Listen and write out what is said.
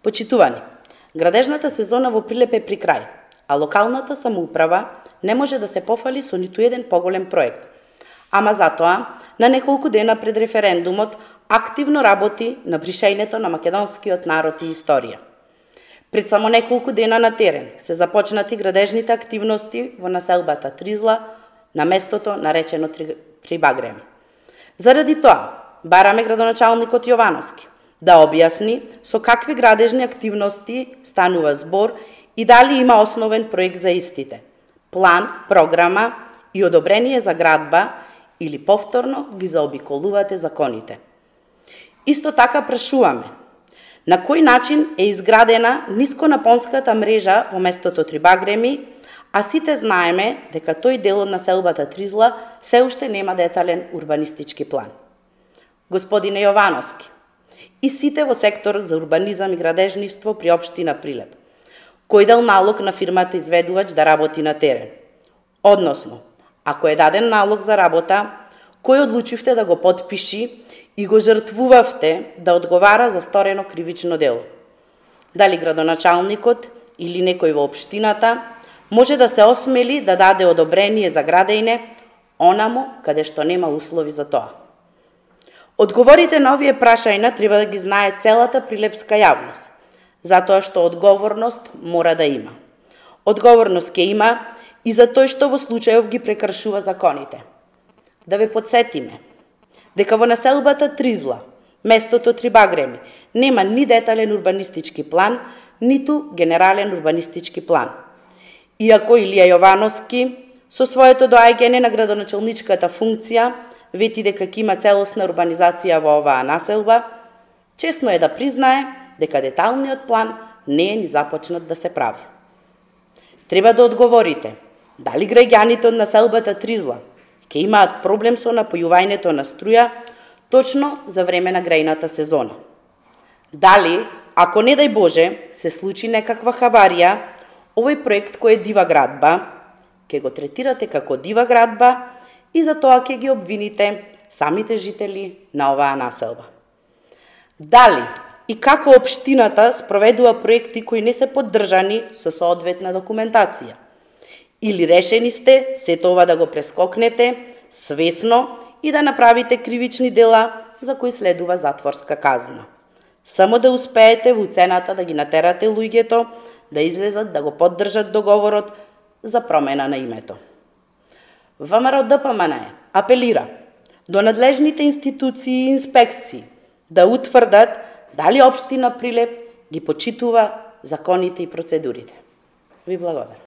Почитувани, градежната сезона во Прилеп е при крај, а локалната самоуправа не може да се пофали со ниту еден поголем проект. Ама затоа, на неколку дена пред референдумот, активно работи на бришењето на македонскиот народ и историја. Пред само неколку дена на терен се започнати градежните активности во населбата Тризла, на местото наречено Трибагреми. Заради тоа, бараме градоначалникот Јовановски да објасни со какви градежни активности станува збор и дали има основен проект за истите, план, програма и одобрение за градба или повторно ги заобиколувате законите. Исто така прашуваме, на кој начин е изградена нисконапонската мрежа во местото Трибагреми, а сите знаеме дека тој дел од населбата Тризла се уште нема детален урбанистички план. Господине Јовановски, и сите во секторот за урбанизам и градежништво при општина Прилеп, кој дал налог на фирмата изведувач да работи на терен? Односно, ако е даден налог за работа, кој одлучивте да го потпиши и го жртвувавте да одговара за сторено кривично дело? Дали градоначалникот или некој во општината може да се осмели да даде одобрение за градење онамо каде што нема услови за тоа? Одговорите на овие прашања треба да ги знае целата прилепска јавност, затоа што одговорност мора да има. Одговорност ќе има и за тој што во случајов ги прекршува законите. Да ве подсетиме дека во населбата Тризла, местото Трибагреми, нема ни детален урбанистички план, ниту генерален урбанистички план. Иако Илија Јовановски со своето доаѓање на градоначалничката функција вети дека ќе има целосна урбанизација во оваа населба, чесно е да признае дека деталниот план не е ни започнат да се прави. Треба да одговорите дали граѓаните од населбата Тризла ќе имаат проблем со напојувањето на струја точно за време на грејната сезона. Дали, ако не дај Боже, се случи некаква хаварија, овој проект кој е дива градба, ќе го третирате како дива градба и за тоа ќе ги обвините самите жители на оваа населба. Дали и како општината спроведува проекти кои не се поддржани со соодветна документација? Или решени сте сето ова да го прескокнете свесно и да направите кривични дела за кои следува затворска казна? Само да успеете во уцената да ги натерате луѓето да излезат да го поддржат договорот за промена на името. ВМРО ДПМН апелира до надлежните институции и инспекции да утврдат дали општина Прилеп ги почитува законите и процедурите. Ви благодарам.